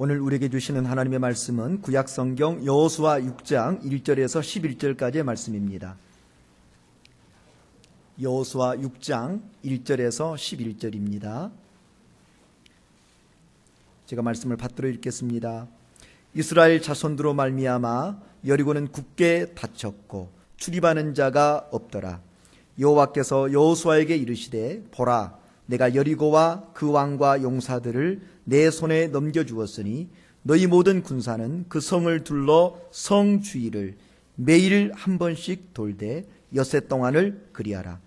오늘 우리에게 주시는 하나님의 말씀은 구약성경 여호수아 6장 1절에서 11절까지의 말씀입니다. 여호수아 6장 1절에서 11절입니다. 제가 말씀을 받들어 읽겠습니다. 이스라엘 자손들로 말미암아 여리고는 굳게 닫혔고 출입하는 자가 없더라. 여호와께서 여호수아에게 이르시되 보라, 내가 여리고와 그 왕과 용사들을 내 손에 넘겨주었으니 너희 모든 군사는 그 성을 둘러 성 주위를 매일 한 번씩 돌되 엿새 동안을 그리하라.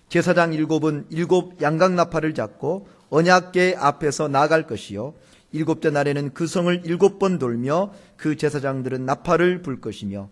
제사장 일곱은 일곱 양각나팔을 잡고 언약궤 앞에서 나아갈 것이요 일곱째 날에는 그 성을 7번 돌며 그 제사장들은 나팔을 불 것이며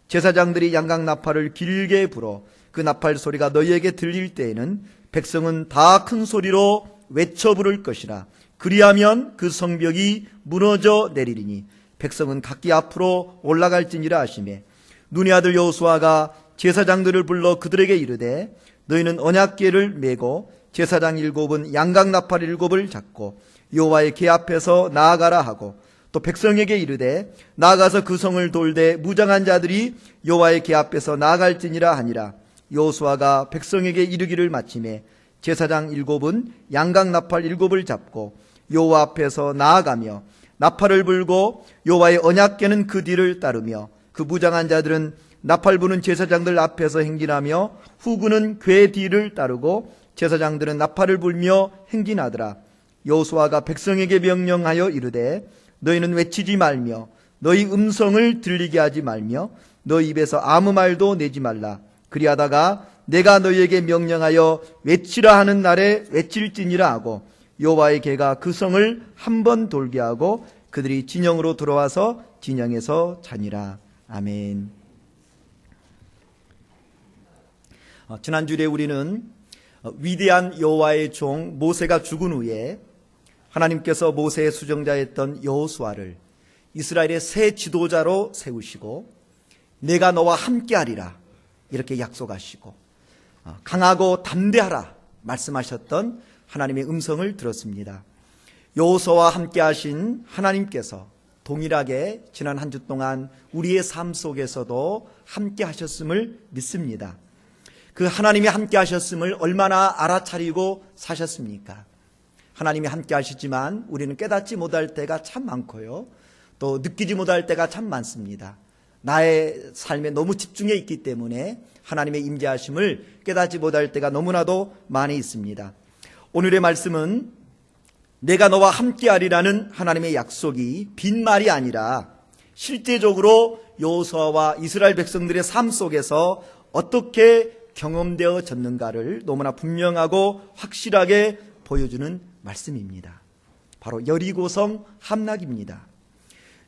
제사장들이 양각나팔을 길게 불어 그 나팔 소리가 너희에게 들릴 때에는 백성은 다 큰 소리로 외쳐 부를 것이라. 그리하면 그 성벽이 무너져 내리리니 백성은 각기 앞으로 올라갈지니라 하시매, 눈의 아들 여호수아가 제사장들을 불러 그들에게 이르되 너희는 언약궤를 메고 제사장 7은 양각나팔 7을 잡고 여호와의 궤 앞에서 나아가라 하고, 또 백성에게 이르되 나아가서 그 성을 돌되 무장한 자들이 여호와의 궤 앞에서 나아갈지니라 하니라. 여호수아가 백성에게 이르기를 마치매 제사장 7은 양각나팔 7을 잡고 여호와 앞에서 나아가며 나팔을 불고 여호와의 언약궤는 그 뒤를 따르며 그 무장한 자들은 나팔 부는 제사장들 앞에서 행진하며 후군은 궤 뒤를 따르고 제사장들은 나팔을 불며 행진하더라. 여호수아가 백성에게 명령하여 이르되 너희는 외치지 말며 너희 음성을 들리게 하지 말며 너희 입에서 아무 말도 내지 말라. 그리하다가 내가 너희에게 명령하여 외치라 하는 날에 외칠지니라 하고 여호와의 궤가 그 성을 한 번 돌게 하고 그들이 진영으로 들어와서 진영에서 자니라. 아멘. 지난주에 우리는 위대한 여호와의 종 모세가 죽은 후에 하나님께서 모세의 수정자였던 여호수아를 이스라엘의 새 지도자로 세우시고 내가 너와 함께하리라 이렇게 약속하시고 강하고 담대하라 말씀하셨던 하나님의 음성을 들었습니다. 여호수아와 함께하신 하나님께서 동일하게 지난 한 주 동안 우리의 삶 속에서도 함께하셨음을 믿습니다. 그 하나님이 함께하셨음을 얼마나 알아차리고 사셨습니까? 하나님이 함께하시지만 우리는 깨닫지 못할 때가 참 많고요, 또 느끼지 못할 때가 참 많습니다. 나의 삶에 너무 집중해 있기 때문에 하나님의 임재하심을 깨닫지 못할 때가 너무나도 많이 있습니다. 오늘의 말씀은 내가 너와 함께하리라는 하나님의 약속이 빈말이 아니라 실제적으로 여호수아와 이스라엘 백성들의 삶 속에서 어떻게 경험되어졌는가를 너무나 분명하고 확실하게 보여주는 말씀입니다. 바로 여리고성 함락입니다.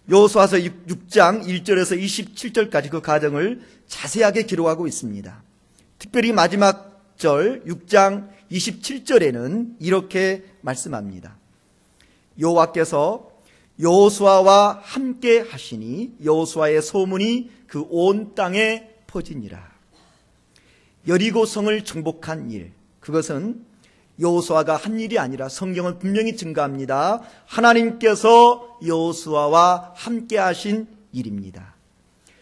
여호수아서 6장 1절에서 27절까지 그 과정을 자세하게 기록하고 있습니다. 특별히 마지막 절 6장 27절에는 이렇게 말씀합니다. 여호와께서 여호수아와 함께 하시니 여호수아의 소문이 그 온 땅에 퍼지니라. 여리고성을 정복한 일, 그것은 여호수아가 한 일이 아니라 성경은 분명히 증거합니다. 하나님께서 여호수아와 함께 하신 일입니다.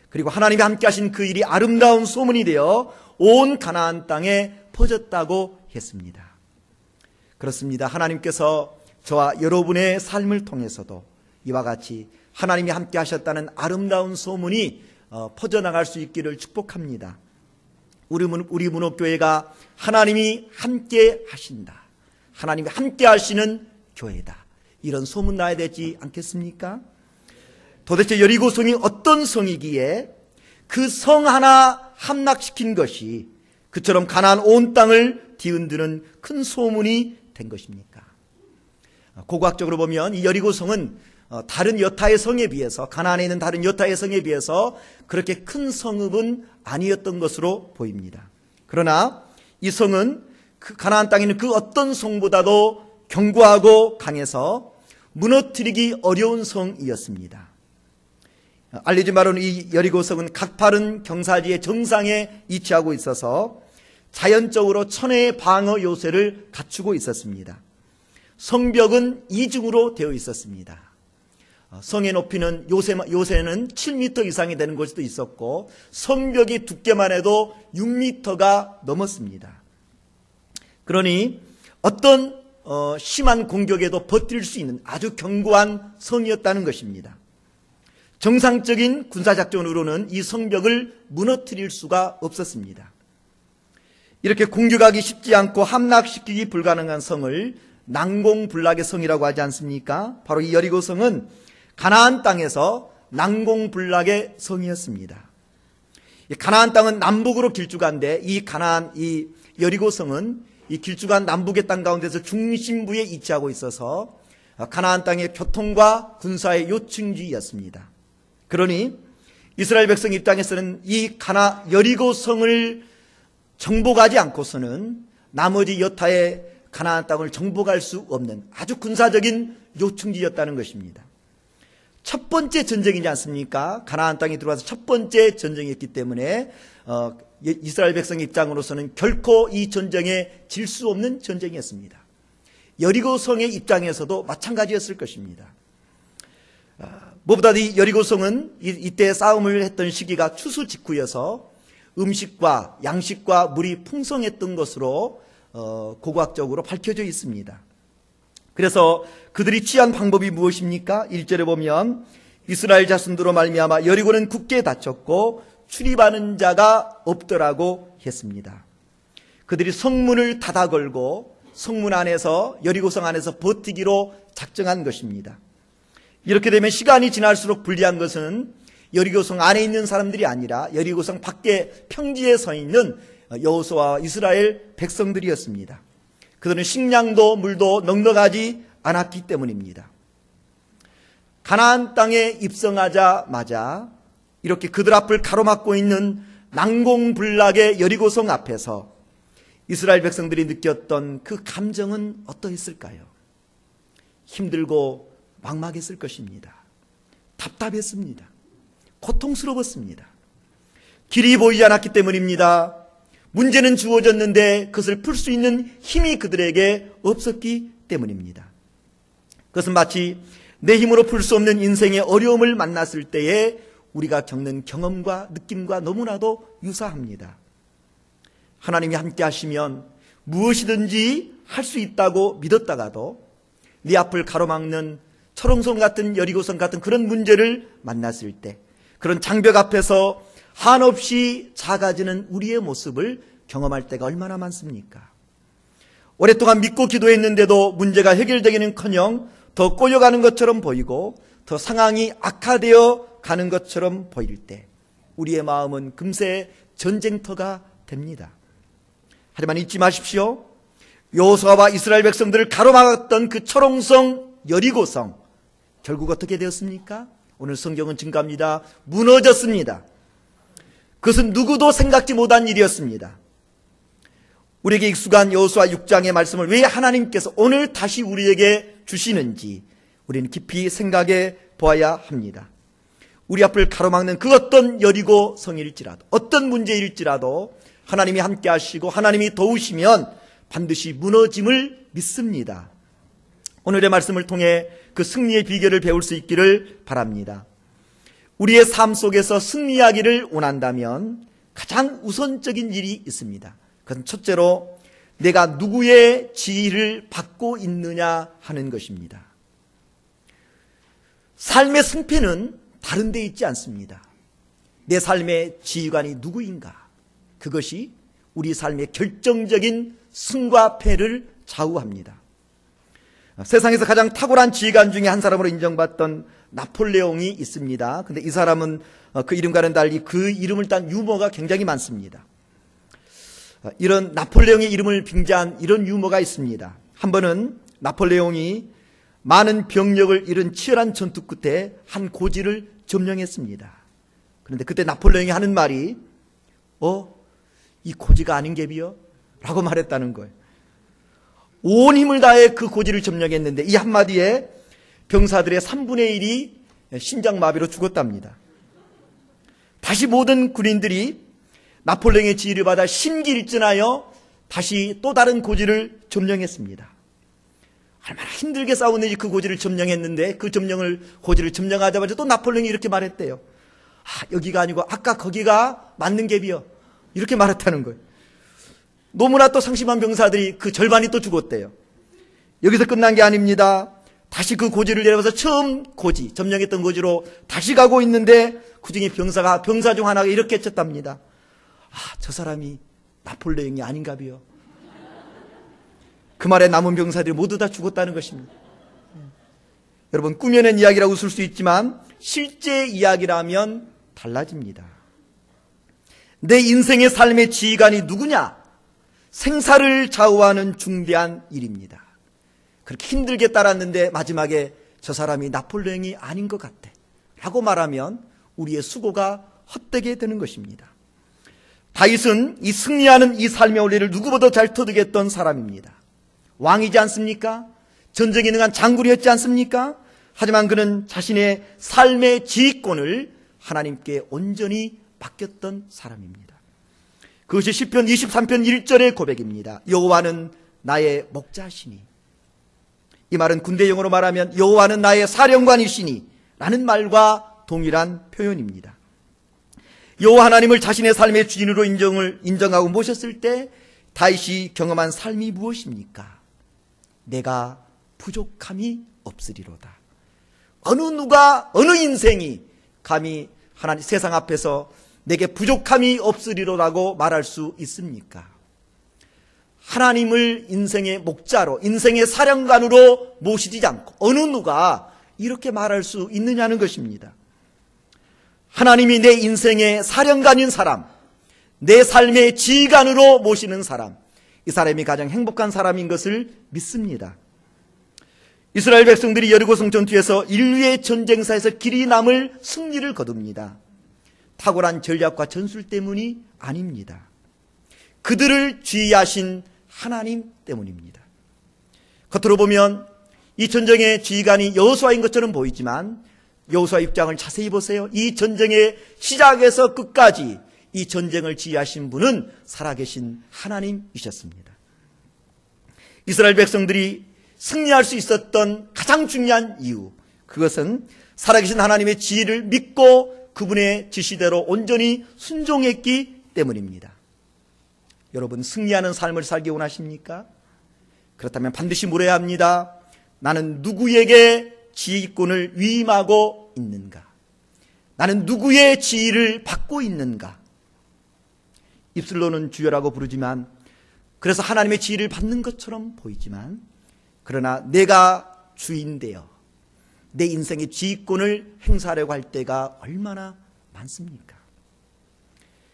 그리고 하나님이 함께 하신 그 일이 아름다운 소문이 되어 온 가나안 땅에 퍼졌다고 했습니다. 그렇습니다. 하나님께서 저와 여러분의 삶을 통해서도 이와 같이 하나님이 함께 하셨다는 아름다운 소문이 퍼져나갈 수 있기를 축복합니다. 우리 문옥교회가 하나님이 함께 하신다, 하나님이 함께 하시는 교회다, 이런 소문 나야 되지 않겠습니까? 도대체 여리고성이 어떤 성이기에 그 성 하나 함락시킨 것이 그처럼 가나안 온 땅을 뒤흔드는 큰 소문이 된 것입니까? 고고학적으로 보면 이 여리고성은 다른 여타의 성에 비해서, 가나안에 있는 다른 여타의 성에 비해서 그렇게 큰 성읍은 아니었던 것으로 보입니다. 그러나 이 성은 그 가나안 땅에 있는 그 어떤 성보다도 견고하고 강해서 무너뜨리기 어려운 성이었습니다. 알려진 바로는 이 여리고성은 가파른 경사지의 정상에 위치하고 있어서 자연적으로 천혜의 방어 요새를 갖추고 있었습니다. 성벽은 이중으로 되어 있었습니다. 성의 높이는 요새는 7m 이상이 되는 곳도 있었고 성벽이 두께만 해도 6m가 넘었습니다. 그러니 어떤 심한 공격에도 버틸 수 있는 아주 견고한 성이었다는 것입니다. 정상적인 군사작전으로는 이 성벽을 무너뜨릴 수가 없었습니다. 이렇게 공격하기 쉽지 않고 함락시키기 불가능한 성을 난공불락의 성이라고 하지 않습니까? 바로 이 여리고 성은 가나안 땅에서 난공불락의 성이었습니다. 가나안 땅은 남북으로 길쭉한데 이 여리고 성은 이 길쭉한 남북의 땅 가운데서 중심부에 위치하고 있어서 가나안 땅의 교통과 군사의 요충지였습니다. 그러니 이스라엘 백성 입장에서는 이 여리고 성을 정복하지 않고서는 나머지 여타의 가나안 땅을 정복할 수 없는 아주 군사적인 요충지였다는 것입니다. 첫 번째 전쟁이지 않습니까? 가나안 땅에 들어와서 첫 번째 전쟁이었기 때문에 이스라엘 백성 입장으로서는 결코 이 전쟁에 질 수 없는 전쟁이었습니다. 여리고 성의 입장에서도 마찬가지였을 것입니다. 무엇보다도 이 여리고 성은 이때 싸움을 했던 시기가 추수 직후여서 음식과 양식과 물이 풍성했던 것으로 고고학적으로 밝혀져 있습니다. 그래서 그들이 취한 방법이 무엇입니까? 1절에 보면 이스라엘 자손들로 말미암아 여리고는 굳게 닫혔고 출입하는 자가 없더라고 했습니다. 그들이 성문을 닫아 걸고 성문 안에서 여리고성 안에서 버티기로 작정한 것입니다. 이렇게 되면 시간이 지날수록 불리한 것은 여리고성 안에 있는 사람들이 아니라 여리고성 밖에 평지에 서 있는 여호수아와 이스라엘 백성들이었습니다. 그들은 식량도 물도 넉넉하지 않았기 때문입니다. 가나안 땅에 입성하자마자 이렇게 그들 앞을 가로막고 있는 난공불락의 여리고성 앞에서 이스라엘 백성들이 느꼈던 그 감정은 어떠했을까요? 힘들고 막막했을 것입니다. 답답했습니다. 고통스러웠습니다. 길이 보이지 않았기 때문입니다. 문제는 주어졌는데 그것을 풀 수 있는 힘이 그들에게 없었기 때문입니다. 그것은 마치 내 힘으로 풀 수 없는 인생의 어려움을 만났을 때에 우리가 겪는 경험과 느낌과 너무나도 유사합니다. 하나님이 함께 하시면 무엇이든지 할 수 있다고 믿었다가도 네 앞을 가로막는 철옹성 같은 여리고성 같은 그런 문제를 만났을 때 그런 장벽 앞에서 한없이 작아지는 우리의 모습을 경험할 때가 얼마나 많습니까? 오랫동안 믿고 기도했는데도 문제가 해결되기는커녕 더 꼬여가는 것처럼 보이고 더 상황이 악화되어 가는 것처럼 보일 때 우리의 마음은 금세 전쟁터가 됩니다. 하지만 잊지 마십시오. 여호수아와 이스라엘 백성들을 가로막았던 그 철옹성 여리고성 결국 어떻게 되었습니까? 오늘 성경은 증가합니다. 무너졌습니다. 그것은 누구도 생각지 못한 일이었습니다. 우리에게 익숙한 여호수아 6장의 말씀을 왜 하나님께서 오늘 다시 우리에게 주시는지 우리는 깊이 생각해 보아야 합니다. 우리 앞을 가로막는 그 어떤 여리고 성일지라도 어떤 문제일지라도 하나님이 함께 하시고 하나님이 도우시면 반드시 무너짐을 믿습니다. 오늘의 말씀을 통해 그 승리의 비결을 배울 수 있기를 바랍니다. 우리의 삶 속에서 승리하기를 원한다면 가장 우선적인 일이 있습니다. 그건 첫째로 내가 누구의 지위를 받고 있느냐 하는 것입니다. 삶의 승패는 다른 데 있지 않습니다. 내 삶의 지휘관이 누구인가? 그것이 우리 삶의 결정적인 승과 패를 좌우합니다. 세상에서 가장 탁월한 지휘관 중에 한 사람으로 인정받던 나폴레옹이 있습니다. 근데 이 사람은 그 이름과는 달리 그 이름을 딴 유머가 굉장히 많습니다. 이런 나폴레옹의 이름을 빙자한 이런 유머가 있습니다. 한 번은 나폴레옹이 많은 병력을 잃은 치열한 전투 끝에 한 고지를 점령했습니다. 그런데 그때 나폴레옹이 하는 말이 이 고지가 아닌 갭이요? 라고 말했다는 거예요. 온 힘을 다해 그 고지를 점령했는데 이 한마디에 병사들의 3분의 1이 심장마비로 죽었답니다. 다시 모든 군인들이 나폴레옹의 지휘를 받아 심기일전하여 다시 또 다른 고지를 점령했습니다. 얼마나 힘들게 싸웠는지 그 고지를 점령했는데 그 고지를 점령하자마자 또 나폴레옹이 이렇게 말했대요. 여기가 아니고 아까 거기가 맞는 갭이요. 이렇게 말했다는 거예요. 너무나 또 상심한 병사들이 그 절반이 또 죽었대요. 여기서 끝난 게 아닙니다. 다시 그 고지를 내려가서 처음 점령했던 고지로 다시 가고 있는데 그 중에 병사 중 하나가 이렇게 쳤답니다. 저 사람이 나폴레옹이 아닌가비요. 그 말에 남은 병사들이 모두 다 죽었다는 것입니다. 여러분, 꾸며낸 이야기라고 웃을 수 있지만 실제 이야기라면 달라집니다. 내 인생의 삶의 지휘관이 누구냐? 생사를 좌우하는 중대한 일입니다. 그렇게 힘들게 따랐는데 마지막에 저 사람이 나폴레옹이 아닌 것 같아 라고 말하면 우리의 수고가 헛되게 되는 것입니다. 다윗은 이 승리하는 이 삶의 원리를 누구보다 잘 터득했던 사람입니다. 왕이지 않습니까? 전쟁에 능한 장군이었지 않습니까? 하지만 그는 자신의 삶의 지휘권을 하나님께 온전히 맡겼던 사람입니다. 그것이 시편 23편 1절의 고백입니다. 여호와는 나의 목자시니. 이 말은 군대 용어로 말하면 여호와는 나의 사령관이시니 라는 말과 동일한 표현입니다. 여호와 하나님을 자신의 삶의 주인으로 인정하고 모셨을 때 다윗이 경험한 삶이 무엇입니까? 내가 부족함이 없으리로다. 어느 인생이 감히 하나님 세상 앞에서 내게 부족함이 없으리로라고 말할 수 있습니까? 하나님을 인생의 목자로, 인생의 사령관으로 모시지 않고 어느 누가 이렇게 말할 수 있느냐는 것입니다. 하나님이 내 인생의 사령관인 사람, 내 삶의 지휘관으로 모시는 사람, 이 사람이 가장 행복한 사람인 것을 믿습니다. 이스라엘 백성들이 여리고성 전투에서 인류의 전쟁사에서 길이 남을 승리를 거둡니다. 탁월한 전략과 전술 때문이 아닙니다. 그들을 지휘하신 하나님 때문입니다. 겉으로 보면 이 전쟁의 지휘관이 여호수아인 것처럼 보이지만 여호수아 입장을 자세히 보세요. 이 전쟁의 시작에서 끝까지 이 전쟁을 지휘하신 분은 살아계신 하나님이셨습니다. 이스라엘 백성들이 승리할 수 있었던 가장 중요한 이유, 그것은 살아계신 하나님의 지휘를 믿고 그분의 지시대로 온전히 순종했기 때문입니다. 여러분, 승리하는 삶을 살기 원하십니까? 그렇다면 반드시 물어야 합니다. 나는 누구에게 지휘권을 위임하고 있는가? 나는 누구의 지휘를 받고 있는가? 입술로는 주여라고 부르지만, 그래서 하나님의 지휘를 받는 것처럼 보이지만, 그러나 내가 주인되어 내 인생의 지휘권을 행사하려고 할 때가 얼마나 많습니까?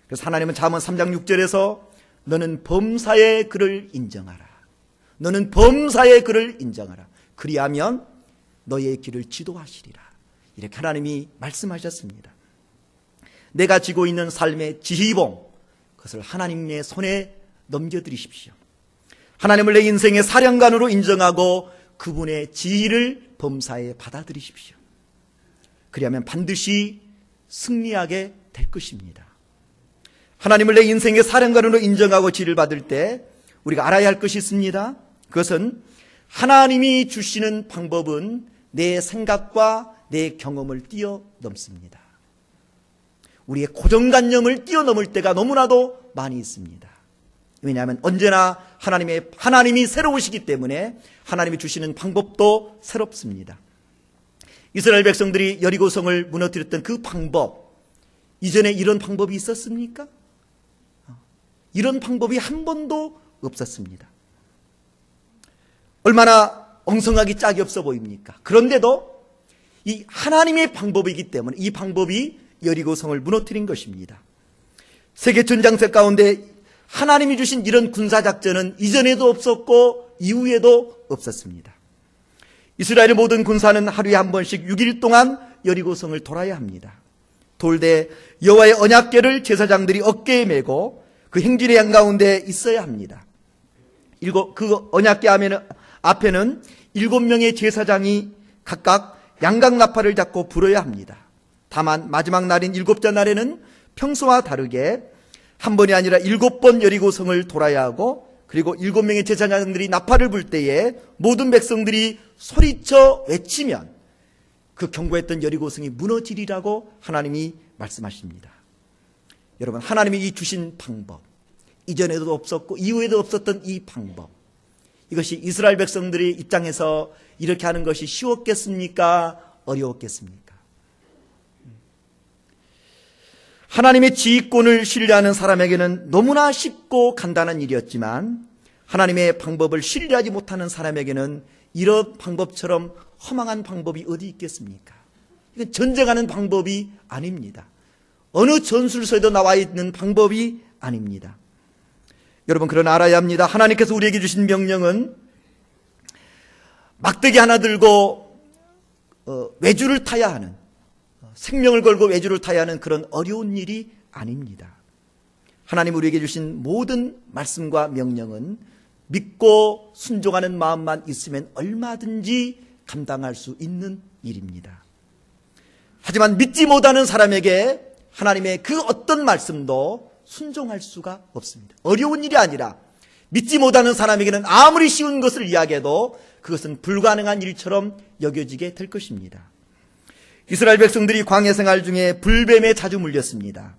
그래서 하나님은 잠언 3장 6절에서 너는 범사의 그를 인정하라. 너는 범사의 그를 인정하라. 그리하면 너의 길을 지도하시리라. 이렇게 하나님이 말씀하셨습니다. 내가 지고 있는 삶의 지휘봉, 그것을 하나님의 손에 넘겨드리십시오. 하나님을 내 인생의 사령관으로 인정하고 그분의 지휘를 범사에 받아들이십시오. 그리하면 반드시 승리하게 될 것입니다. 하나님을 내 인생의 사령관으로 인정하고 지휘를 받을 때 우리가 알아야 할 것이 있습니다. 그것은 하나님이 주시는 방법은 내 생각과 내 경험을 뛰어넘습니다. 우리의 고정관념을 뛰어넘을 때가 너무나도 많이 있습니다. 왜냐하면 언제나 하나님이 새로우시기 때문에 하나님이 주시는 방법도 새롭습니다. 이스라엘 백성들이 여리고성을 무너뜨렸던 그 방법, 이전에 이런 방법이 있었습니까? 이런 방법이 한 번도 없었습니다. 얼마나 엉성하기 짝이 없어 보입니까? 그런데도 이 하나님의 방법이기 때문에 이 방법이 여리고성을 무너뜨린 것입니다. 세계 전장세 가운데 하나님이 주신 이런 군사작전은 이전에도 없었고 이후에도 없었습니다. 이스라엘의 모든 군사는 하루에 한 번씩 6일 동안 여리고성을 돌아야 합니다. 돌되 여호와의 언약궤를 제사장들이 어깨에 메고 그 행진의 양가운데 있어야 합니다. 그 언약궤 앞에는 7명의 제사장이 각각 양각나팔을 잡고 불어야 합니다. 다만 마지막 날인 7째 날에는 평소와 다르게 한 번이 아니라 7번 여리고성을 돌아야 하고 그리고 7명의 제사장들이 나팔을 불 때에 모든 백성들이 소리쳐 외치면 그 견고했던 여리고성이 무너지리라고 하나님이 말씀하십니다. 여러분, 하나님이 이 주신 방법, 이전에도 없었고 이후에도 없었던 이 방법, 이것이 이스라엘 백성들의 입장에서 이렇게 하는 것이 쉬웠겠습니까? 어려웠겠습니까? 하나님의 지휘권을 신뢰하는 사람에게는 너무나 쉽고 간단한 일이었지만 하나님의 방법을 신뢰하지 못하는 사람에게는 이런 방법처럼 허망한 방법이 어디 있겠습니까? 이건 전쟁하는 방법이 아닙니다. 어느 전술서에도 나와 있는 방법이 아닙니다. 여러분, 그러나 알아야 합니다. 하나님께서 우리에게 주신 명령은 막대기 하나 들고 외주를 타야 하는, 생명을 걸고 외주를 타야 하는 그런 어려운 일이 아닙니다. 하나님 우리에게 주신 모든 말씀과 명령은 믿고 순종하는 마음만 있으면 얼마든지 감당할 수 있는 일입니다. 하지만 믿지 못하는 사람에게 하나님의 그 어떤 말씀도 순종할 수가 없습니다. 어려운 일이 아니라 믿지 못하는 사람에게는 아무리 쉬운 것을 이야기해도 그것은 불가능한 일처럼 여겨지게 될 것입니다. 이스라엘 백성들이 광야 생활 중에 불뱀에 자주 물렸습니다.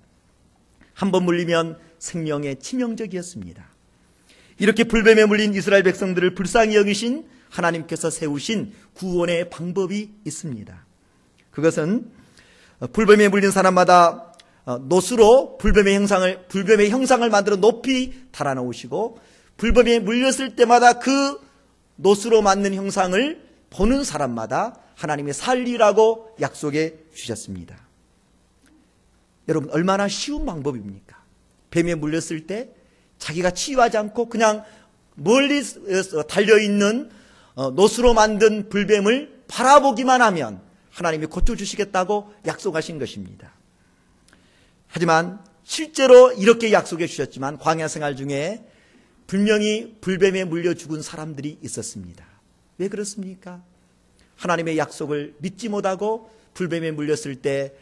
한 번 물리면 생명에 치명적이었습니다. 이렇게 불뱀에 물린 이스라엘 백성들을 불쌍히 여기신 하나님께서 세우신 구원의 방법이 있습니다. 그것은 불뱀에 물린 사람마다 놋으로 불뱀의 형상을 만들어 높이 달아놓으시고 불뱀에 물렸을 때마다 그 놋으로 만든 형상을 보는 사람마다 하나님이 살리라고 약속해 주셨습니다. 여러분, 얼마나 쉬운 방법입니까? 뱀에 물렸을 때 자기가 치유하지 않고 그냥 멀리 달려있는 놋으로 만든 불뱀을 바라보기만 하면 하나님이 고쳐주시겠다고 약속하신 것입니다. 하지만 실제로 이렇게 약속해 주셨지만 광야 생활 중에 분명히 불뱀에 물려 죽은 사람들이 있었습니다. 왜 그렇습니까? 하나님의 약속을 믿지 못하고 불뱀에 물렸을 때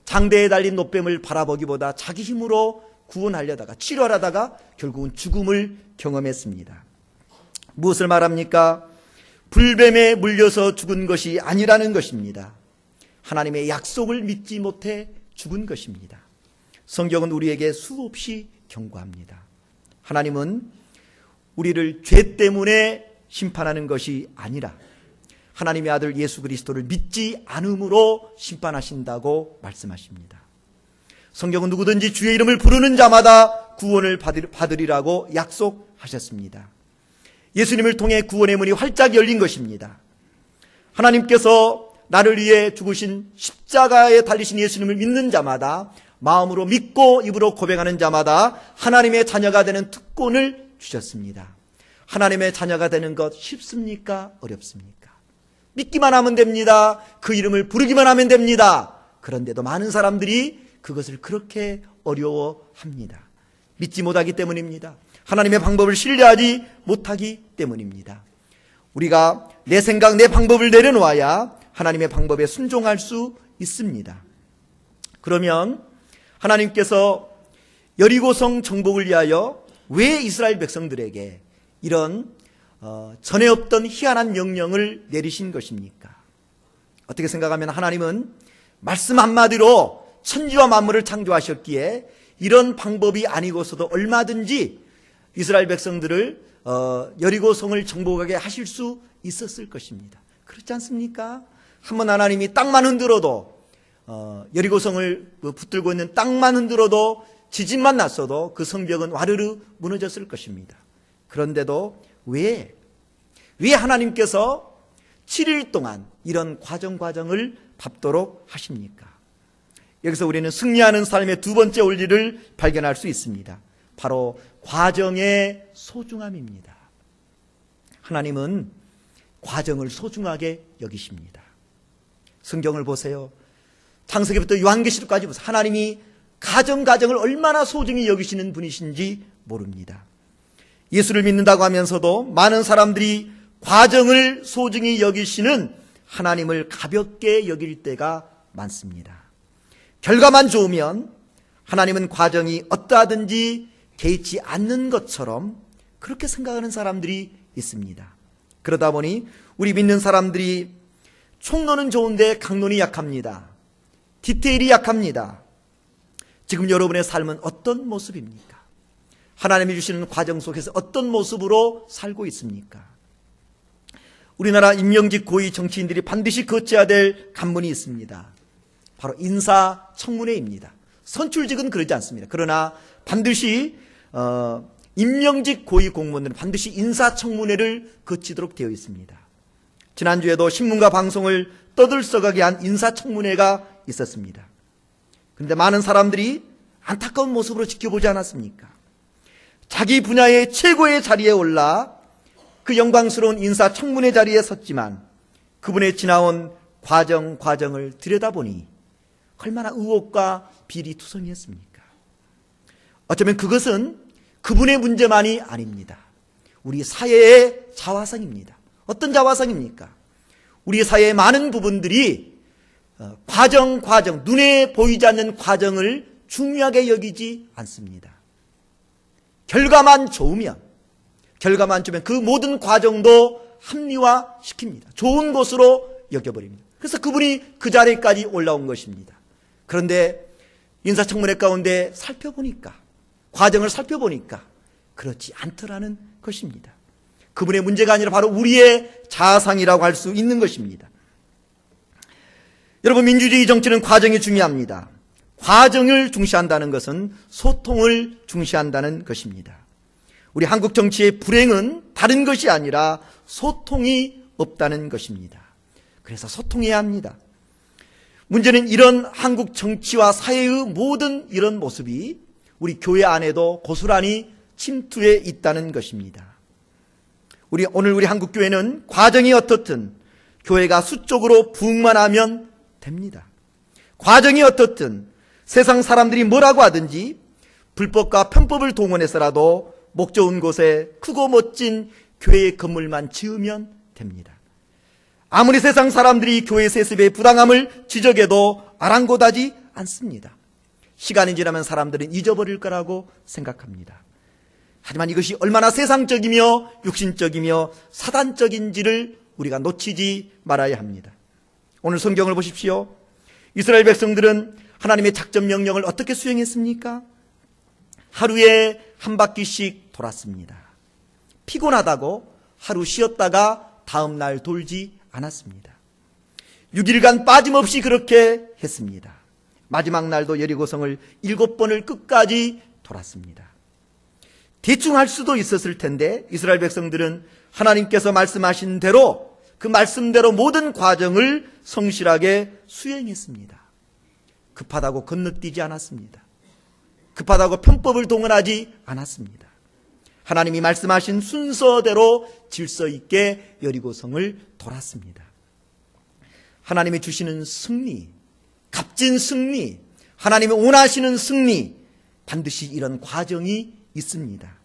장대에 달린 놋뱀을 바라보기보다 자기 힘으로 구원하려다가 치료하려다가 결국은 죽음을 경험했습니다. 무엇을 말합니까? 불뱀에 물려서 죽은 것이 아니라는 것입니다. 하나님의 약속을 믿지 못해 죽은 것입니다. 성경은 우리에게 수없이 경고합니다. 하나님은 우리를 죄 때문에 심판하는 것이 아니라 하나님의 아들 예수 그리스도를 믿지 않음으로 심판하신다고 말씀하십니다. 성경은 누구든지 주의 이름을 부르는 자마다 구원을 받으리라고 약속하셨습니다. 예수님을 통해 구원의 문이 활짝 열린 것입니다. 하나님께서 나를 위해 죽으신 십자가에 달리신 예수님을 믿는 자마다, 마음으로 믿고 입으로 고백하는 자마다 하나님의 자녀가 되는 특권을 주셨습니다. 하나님의 자녀가 되는 것 쉽습니까? 어렵습니까? 믿기만 하면 됩니다. 그 이름을 부르기만 하면 됩니다. 그런데도 많은 사람들이 그것을 그렇게 어려워합니다. 믿지 못하기 때문입니다. 하나님의 방법을 신뢰하지 못하기 때문입니다. 우리가 내 생각, 내 방법을 내려놓아야 하나님의 방법에 순종할 수 있습니다. 그러면 하나님께서 여리고성 정복을 위하여 왜 이스라엘 백성들에게 이런 전에 없던 희한한 명령을 내리신 것입니까? 어떻게 생각하면 하나님은 말씀 한마디로 천지와 만물을 창조하셨기에 이런 방법이 아니고서도 얼마든지 이스라엘 백성들을 여리고성을 정복하게 하실 수 있었을 것입니다. 그렇지 않습니까? 한번 하나님이 땅만 흔들어도 여리고성을 붙들고 있는 땅만 흔들어도 지진만 났어도 그 성벽은 와르르 무너졌을 것입니다. 그런데도 왜 하나님께서 7일 동안 이런 과정을 밟도록 하십니까? 여기서 우리는 승리하는 삶의 두 번째 원리를 발견할 수 있습니다. 바로 과정의 소중함입니다. 하나님은 과정을 소중하게 여기십니다. 성경을 보세요. 창세기부터 요한계시록까지 보세요. 하나님이 가정을 얼마나 소중히 여기시는 분이신지 모릅니다. 예수를 믿는다고 하면서도 많은 사람들이 과정을 소중히 여기시는 하나님을 가볍게 여길 때가 많습니다. 결과만 좋으면 하나님은 과정이 어떠하든지 개의치 않는 것처럼 그렇게 생각하는 사람들이 있습니다. 그러다 보니 우리 믿는 사람들이 총론은 좋은데 강론이 약합니다. 디테일이 약합니다. 지금 여러분의 삶은 어떤 모습입니까? 하나님이 주시는 과정 속에서 어떤 모습으로 살고 있습니까? 우리나라 임명직 고위 정치인들이 반드시 거쳐야 될 관문이 있습니다. 바로 인사청문회입니다. 선출직은 그러지 않습니다. 그러나 반드시 임명직 고위 공무원들은 반드시 인사청문회를 거치도록 되어 있습니다. 지난주에도 신문과 방송을 떠들썩하게 한 인사청문회가 있었습니다. 그런데 많은 사람들이 안타까운 모습으로 지켜보지 않았습니까? 자기 분야의 최고의 자리에 올라 그 영광스러운 인사청문회 자리에 섰지만 그분의 지나온 과정을 들여다보니 얼마나 의혹과 비리투성이었습니까? 어쩌면 그것은 그분의 문제만이 아닙니다. 우리 사회의 자화상입니다. 어떤 자화상입니까? 우리 사회의 많은 부분들이 눈에 보이지 않는 과정을 중요하게 여기지 않습니다. 결과만 좋으면 그 모든 과정도 합리화시킵니다. 좋은 것으로 여겨버립니다. 그래서 그분이 그 자리까지 올라온 것입니다. 그런데 인사청문회 가운데 과정을 살펴보니까 그렇지 않더라는 것입니다. 그분의 문제가 아니라 바로 우리의 자아상이라고 할 수 있는 것입니다. 여러분, 민주주의 정치는 과정이 중요합니다. 과정을 중시한다는 것은 소통을 중시한다는 것입니다. 우리 한국 정치의 불행은 다른 것이 아니라 소통이 없다는 것입니다. 그래서 소통해야 합니다. 문제는 이런 한국 정치와 사회의 모든 이런 모습이 우리 교회 안에도 고스란히 침투해 있다는 것입니다. 오늘 우리 한국 교회는 과정이 어떻든 교회가 수적으로 부흥만 하면 됩니다. 과정이 어떻든 세상 사람들이 뭐라고 하든지 불법과 편법을 동원해서라도 목 좋은 곳에 크고 멋진 교회의 건물만 지으면 됩니다. 아무리 세상 사람들이 교회 세습의 부당함을 지적해도 아랑곳하지 않습니다. 시간이 지나면 사람들은 잊어버릴 거라고 생각합니다. 하지만 이것이 얼마나 세상적이며 육신적이며 사단적인지를 우리가 놓치지 말아야 합니다. 오늘 성경을 보십시오. 이스라엘 백성들은 하나님의 작전 명령을 어떻게 수행했습니까? 하루에 한 바퀴씩 돌았습니다. 피곤하다고 하루 쉬었다가 다음 날 돌지 않았습니다. 6일간 빠짐없이 그렇게 했습니다. 마지막 날도 여리고성을 7번을 끝까지 돌았습니다. 대충 할 수도 있었을 텐데 이스라엘 백성들은 하나님께서 말씀하신 대로 그 말씀대로 모든 과정을 성실하게 수행했습니다. 급하다고 건너뛰지 않았습니다. 급하다고 편법을 동원하지 않았습니다. 하나님이 말씀하신 순서대로 질서 있게 여리고성을 돌았습니다. 하나님이 주시는 승리, 값진 승리, 하나님이 원하시는 승리, 반드시 이런 과정이 있습니다.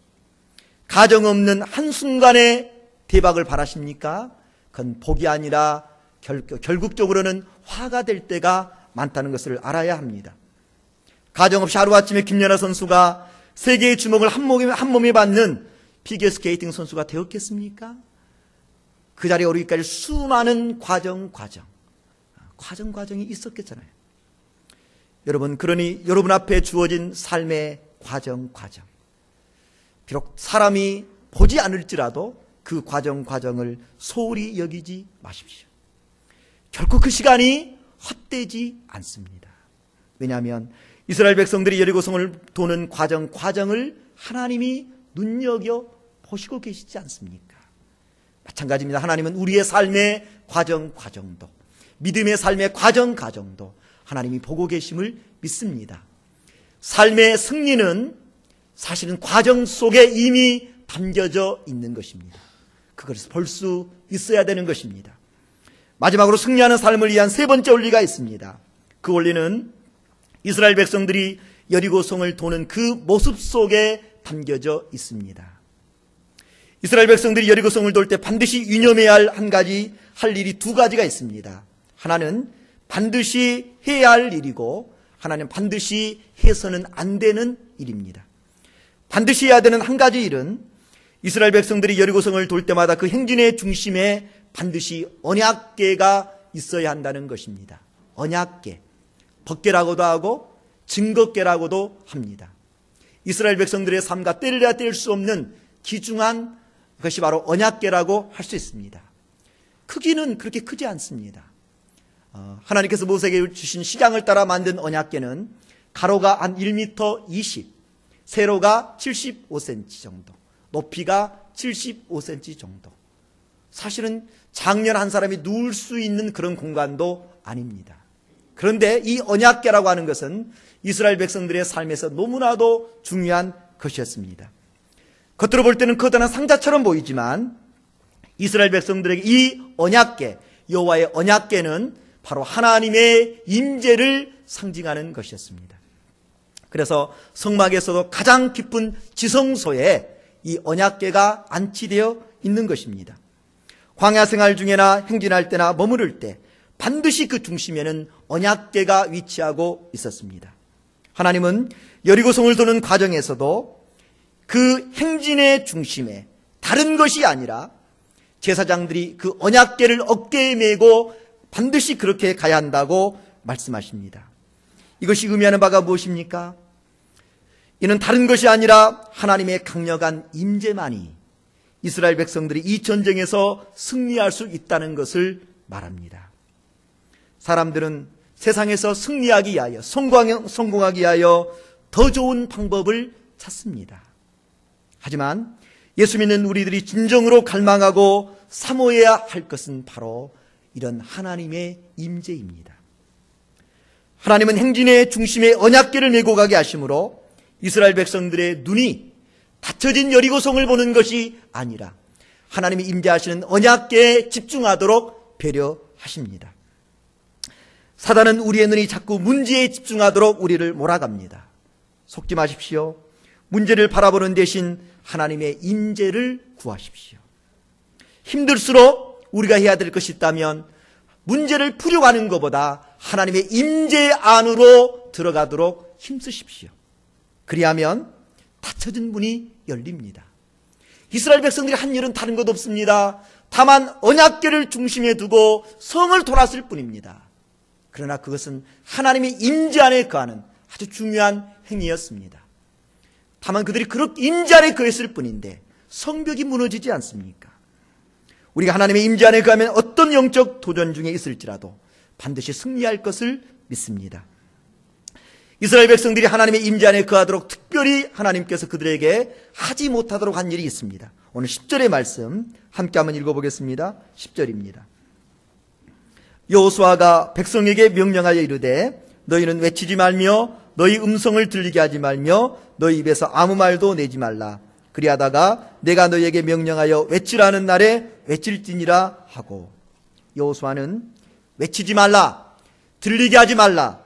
가정 없는 한순간의 대박을 바라십니까? 그건 복이 아니라 결국적으로는 화가 될 때가 많다는 것을 알아야 합니다. 가정 없이 하루아침에 김연아 선수가 세계의 주목을 한 몸에 받는 피겨스케이팅 선수가 되었겠습니까? 그 자리에 오르기까지 수많은 과정이 있었겠잖아요. 여러분, 그러니 여러분 앞에 주어진 삶의 과정. 비록 사람이 보지 않을지라도 그 과정을 소홀히 여기지 마십시오. 결코 그 시간이 헛되지 않습니다. 왜냐하면 이스라엘 백성들이 여리고성을 도는 과정을 하나님이 눈여겨 보시고 계시지 않습니까? 마찬가지입니다. 하나님은 우리의 삶의 과정도, 믿음의 삶의 과정도 하나님이 보고 계심을 믿습니다. 삶의 승리는 사실은 과정 속에 이미 담겨져 있는 것입니다. 그것을 볼 수 있어야 되는 것입니다. 마지막으로 승리하는 삶을 위한 세 번째 원리가 있습니다. 그 원리는 이스라엘 백성들이 여리고성을 도는 그 모습 속에 담겨져 있습니다. 이스라엘 백성들이 여리고성을 돌 때 반드시 유념해야 할 일이 두 가지가 있습니다. 하나는 반드시 해야 할 일이고 하나는 반드시 해서는 안 되는 일입니다. 반드시 해야 되는 한 가지 일은 이스라엘 백성들이 여리고성을 돌 때마다 그 행진의 중심에 반드시 언약궤가 있어야 한다는 것입니다. 언약궤, 법궤라고도 하고 증거궤라고도 합니다. 이스라엘 백성들의 삶과 떼려야 뗄 수 없는 귀중한 것이 바로 언약궤라고 할 수 있습니다. 크기는 그렇게 크지 않습니다. 하나님께서 모세에게 주신 식양을 따라 만든 언약궤는 가로가 한 1m 20, 세로가 75cm 정도, 높이가 75cm 정도. 사실은 장년 한 사람이 누울 수 있는 그런 공간도 아닙니다. 그런데 이 언약궤라고 하는 것은 이스라엘 백성들의 삶에서 너무나도 중요한 것이었습니다. 겉으로 볼 때는 커다란 상자처럼 보이지만 이스라엘 백성들에게 이 언약궤, 여호와의 언약궤는 바로 하나님의 임재를 상징하는 것이었습니다. 그래서 성막에서도 가장 깊은 지성소에 이 언약궤가 안치되어 있는 것입니다. 광야 생활 중에나 행진할 때나 머무를 때 반드시 그 중심에는 언약궤가 위치하고 있었습니다. 하나님은 여리고성을 도는 과정에서도 그 행진의 중심에 다른 것이 아니라 제사장들이 그 언약궤를 어깨에 메고 반드시 그렇게 가야 한다고 말씀하십니다. 이것이 의미하는 바가 무엇입니까? 이는 다른 것이 아니라 하나님의 강력한 임재만이 이스라엘 백성들이 이 전쟁에서 승리할 수 있다는 것을 말합니다. 사람들은 세상에서 승리하기 위하여, 성공하기 위하여 더 좋은 방법을 찾습니다. 하지만 예수 믿는 우리들이 진정으로 갈망하고 사모해야 할 것은 바로 이런 하나님의 임재입니다. 하나님은 행진의 중심에 언약궤를 메고 가게 하심으로 이스라엘 백성들의 눈이 닫혀진 여리고성을 보는 것이 아니라 하나님이 임재하시는 언약궤에 집중하도록 배려하십니다. 사단은 우리의 눈이 자꾸 문제에 집중하도록 우리를 몰아갑니다. 속지 마십시오. 문제를 바라보는 대신 하나님의 임재를 구하십시오. 힘들수록 우리가 해야 될 것이 있다면 문제를 풀려고 하는 것보다 하나님의 임재 안으로 들어가도록 힘쓰십시오. 그리하면 닫혀진 문이 열립니다. 이스라엘 백성들이 한 일은 다른 것 없습니다. 다만 언약궤를 중심에 두고 성을 돌았을 뿐입니다. 그러나 그것은 하나님의 임재 안에 거하는 아주 중요한 행위였습니다. 다만 그들이 그렇게 임재 안에 거했을 뿐인데 성벽이 무너지지 않습니까? 우리가 하나님의 임재 안에 거하면 어떤 영적 도전 중에 있을지라도 반드시 승리할 것을 믿습니다. 이스라엘 백성들이 하나님의 임재 안에 거하도록 특별히 하나님께서 그들에게 하지 못하도록 한 일이 있습니다. 오늘 10절의 말씀 함께 한번 읽어보겠습니다. 10절입니다. 여호수아가 백성에게 명령하여 이르되 너희는 외치지 말며 너희 음성을 들리게 하지 말며 너희 입에서 아무 말도 내지 말라. 그리하다가 내가 너희에게 명령하여 외치라는 날에 외칠지니라 하고. 여호수아는 외치지 말라, 들리게 하지 말라,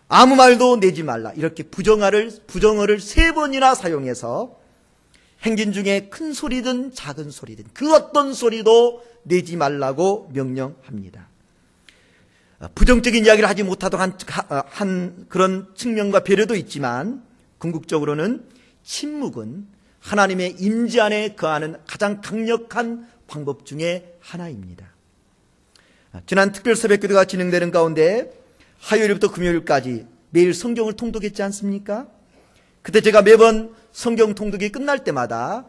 아무 말도 내지 말라, 이렇게 부정어를 3번이나 사용해서 행진 중에 큰 소리든 작은 소리든 그 어떤 소리도 내지 말라고 명령합니다. 부정적인 이야기를 하지 못하도록 한 그런 측면과 배려도 있지만 궁극적으로는 침묵은 하나님의 임재 안에 거하는 가장 강력한 방법 중에 하나입니다. 지난 특별 새벽기도가 진행되는 가운데 화요일부터 금요일까지 매일 성경을 통독했지 않습니까? 그때 제가 매번 성경 통독이 끝날 때마다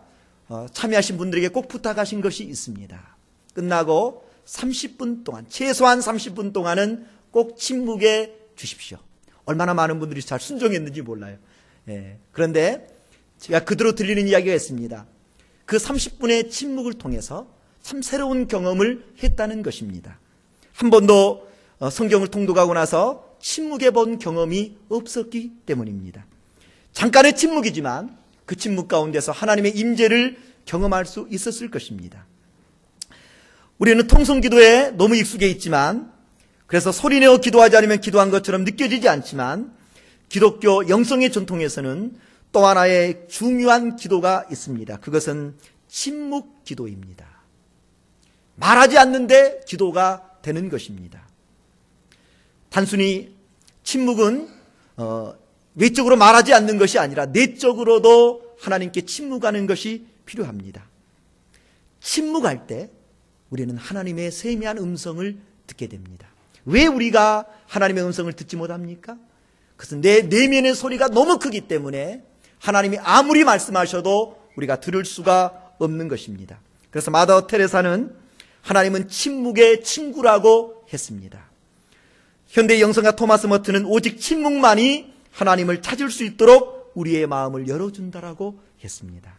참여하신 분들에게 꼭 부탁하신 것이 있습니다. 끝나고 30분 동안, 최소한 30분 동안은 꼭 침묵해 주십시오. 얼마나 많은 분들이 잘 순종했는지 몰라요. 그런데 제가 그대로 들리는 이야기가 있습니다. 그 30분의 침묵을 통해서 참 새로운 경험을 했다는 것입니다. 한 번도 성경을 통독하고 나서 침묵해 본 경험이 없었기 때문입니다. 잠깐의 침묵이지만 그 침묵 가운데서 하나님의 임재를 경험할 수 있었을 것입니다. 우리는 통성기도에 너무 익숙해 있지만, 그래서 소리내어 기도하지 않으면 기도한 것처럼 느껴지지 않지만, 기독교 영성의 전통에서는 또 하나의 중요한 기도가 있습니다. 그것은 침묵 기도입니다. 말하지 않는데 기도가 되는 것입니다. 단순히 침묵은 외적으로 말하지 않는 것이 아니라 내적으로도 하나님께 침묵하는 것이 필요합니다. 침묵할 때 우리는 하나님의 세미한 음성을 듣게 됩니다. 왜 우리가 하나님의 음성을 듣지 못합니까? 그것은 내 내면의 소리가 너무 크기 때문에 하나님이 아무리 말씀하셔도 우리가 들을 수가 없는 것입니다. 그래서 마더 테레사는 하나님은 침묵의 친구라고 했습니다. 현대 영성가 토마스 머튼은 오직 침묵만이 하나님을 찾을 수 있도록 우리의 마음을 열어준다라고 했습니다.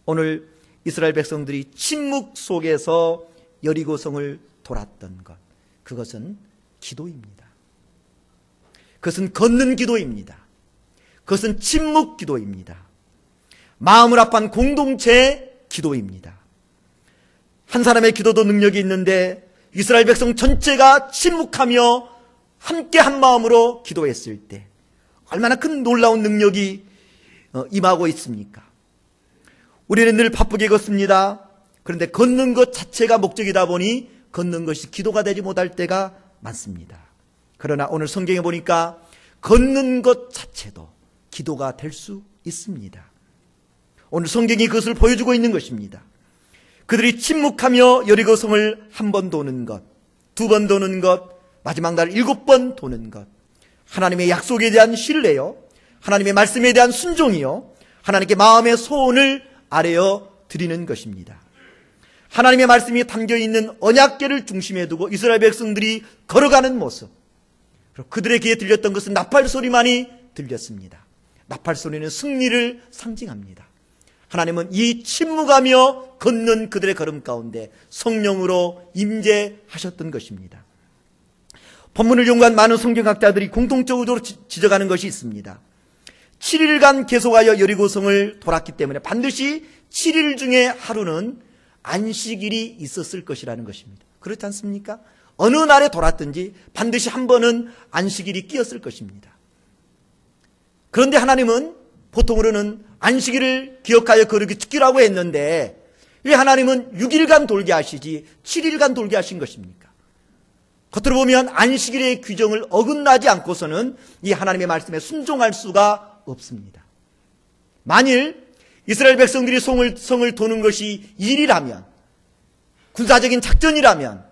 오늘 이스라엘 백성들이 침묵 속에서 여리고성을 돌았던 것, 그것은 기도입니다. 그것은 걷는 기도입니다. 그것은 침묵 기도입니다. 마음을 합한 공동체의 기도입니다. 한 사람의 기도도 능력이 있는데 이스라엘 백성 전체가 침묵하며 함께 한 마음으로 기도했을 때 얼마나 큰 놀라운 능력이 임하고 있습니까? 우리는 늘 바쁘게 걷습니다. 그런데 걷는 것 자체가 목적이다 보니 걷는 것이 기도가 되지 못할 때가 많습니다. 그러나 오늘 성경에 보니까 걷는 것 자체도 기도가 될 수 있습니다. 오늘 성경이 그것을 보여주고 있는 것입니다. 그들이 침묵하며 여리고성을 한 번 도는 것, 두 번 도는 것, 마지막 날 7번 도는 것, 하나님의 약속에 대한 신뢰요, 하나님의 말씀에 대한 순종이요, 하나님께 마음의 소원을 아뢰어 드리는 것입니다. 하나님의 말씀이 담겨있는 언약궤를 중심에 두고 이스라엘 백성들이 걸어가는 모습, 그리고 그들의 귀에 들렸던 것은 나팔 소리만이 들렸습니다. 나팔 소리는 승리를 상징합니다. 하나님은 이 침묵하며 걷는 그들의 걸음 가운데 성령으로 임재하셨던 것입니다. 본문을 연구한 많은 성경학자들이 공통적으로 지적하는 것이 있습니다. 7일간 계속하여 여리고성을 돌았기 때문에 반드시 7일 중에 하루는 안식일이 있었을 것이라는 것입니다. 그렇지 않습니까? 어느 날에 돌았든지 반드시 한 번은 안식일이 끼었을 것입니다. 그런데 하나님은 보통으로는 안식일을 기억하여 거룩히 지키라고 했는데 왜 하나님은 6일간 돌게 하시지 7일간 돌게 하신 것입니까? 겉으로 보면 안식일의 규정을 어긋나지 않고서는 이 하나님의 말씀에 순종할 수가 없습니다. 만일 이스라엘 백성들이 성을 도는 것이 일이라면, 군사적인 작전이라면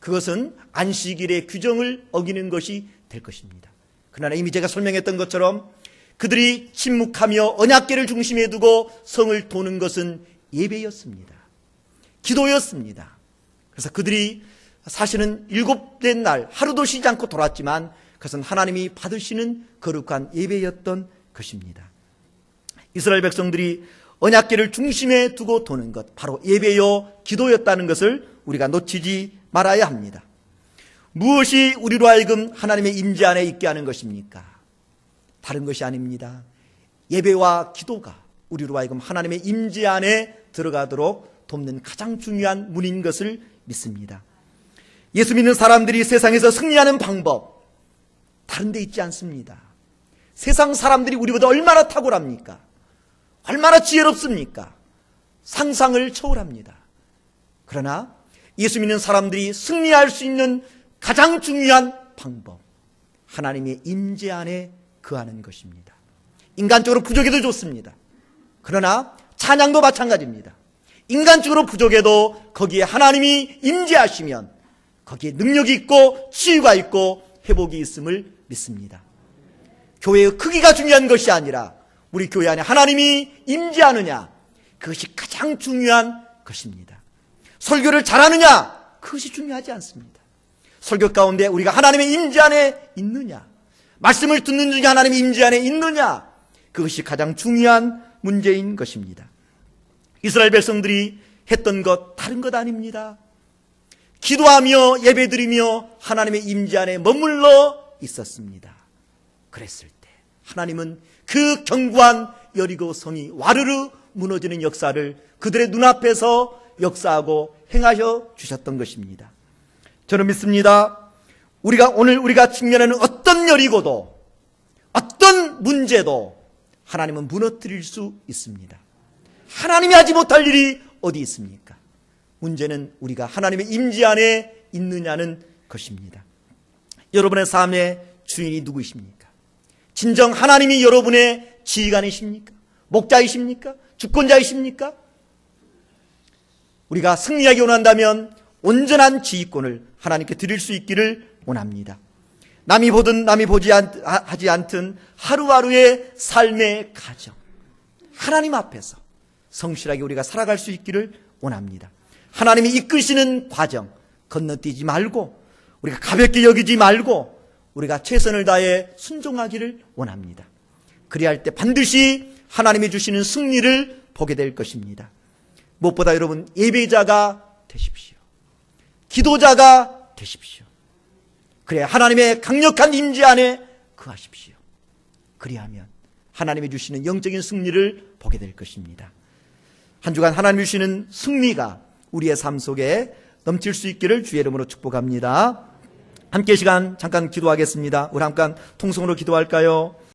그것은 안식일의 규정을 어기는 것이 될 것입니다. 그러나 이미 제가 설명했던 것처럼 그들이 침묵하며 언약궤를 중심에 두고 성을 도는 것은 예배였습니다. 기도였습니다. 그래서 그들이 사실은 7된 날 하루도 쉬지 않고 돌았지만 그것은 하나님이 받으시는 거룩한 예배였던 것입니다. 이스라엘 백성들이 언약궤를 중심에 두고 도는 것, 바로 예배요 기도였다는 것을 우리가 놓치지 말아야 합니다. 무엇이 우리로 하여금 하나님의 임재 안에 있게 하는 것입니까? 다른 것이 아닙니다. 예배와 기도가 우리로 하여금 하나님의 임재 안에 들어가도록 돕는 가장 중요한 문인 것을 믿습니다. 예수 믿는 사람들이 세상에서 승리하는 방법 다른 데 있지 않습니다. 세상 사람들이 우리보다 얼마나 탁월합니까? 얼마나 지혜롭습니까? 상상을 초월합니다. 그러나 예수 믿는 사람들이 승리할 수 있는 가장 중요한 방법, 하나님의 임재 안에 거하는 것입니다. 인간적으로 부족해도 좋습니다. 그러나 찬양도 마찬가지입니다. 인간적으로 부족해도 거기에 하나님이 임재하시면 거기에 능력이 있고 치유가 있고 회복이 있음을 믿습니다. 교회의 크기가 중요한 것이 아니라 우리 교회 안에 하나님이 임재하느냐, 그것이 가장 중요한 것입니다. 설교를 잘하느냐, 그것이 중요하지 않습니다. 설교 가운데 우리가 하나님의 임재 안에 있느냐, 말씀을 듣는 중에 하나님의 임재 안에 있느냐, 그것이 가장 중요한 문제인 것입니다. 이스라엘 백성들이 했던 것 다른 것 아닙니다. 기도하며 예배드리며 하나님의 임재 안에 머물러 있었습니다. 그랬을 때 하나님은 그 견고한 여리고 성이 와르르 무너지는 역사를 그들의 눈앞에서 역사하고 행하여 주셨던 것입니다. 저는 믿습니다. 오늘 우리가 직면하는 어떤 여리고도 어떤 문제도 하나님은 무너뜨릴 수 있습니다. 하나님이 하지 못할 일이 어디 있습니까? 문제는 우리가 하나님의 임재 안에 있느냐는 것입니다. 여러분의 삶의 주인이 누구이십니까? 진정 하나님이 여러분의 지휘관이십니까? 목자이십니까? 주권자이십니까? 우리가 승리하기 원한다면 온전한 지휘권을 하나님께 드릴 수 있기를 원합니다. 남이 보든 남이 하지 않든 하루하루의 삶의 가정, 하나님 앞에서 성실하게 우리가 살아갈 수 있기를 원합니다. 하나님이 이끄시는 과정 건너뛰지 말고, 우리가 가볍게 여기지 말고 우리가 최선을 다해 순종하기를 원합니다. 그리할 때 반드시 하나님이 주시는 승리를 보게 될 것입니다. 무엇보다 여러분, 예배자가 되십시오. 기도자가 되십시오. 그래 하나님의 강력한 임재 안에 거하십시오. 그리하면 하나님이 주시는 영적인 승리를 보게 될 것입니다. 한 주간 하나님이 주시는 승리가 우리의 삶 속에 넘칠 수 있기를 주의 이름으로 축복합니다. 함께 시간 잠깐 기도하겠습니다. 우리 잠깐 통성으로 기도할까요?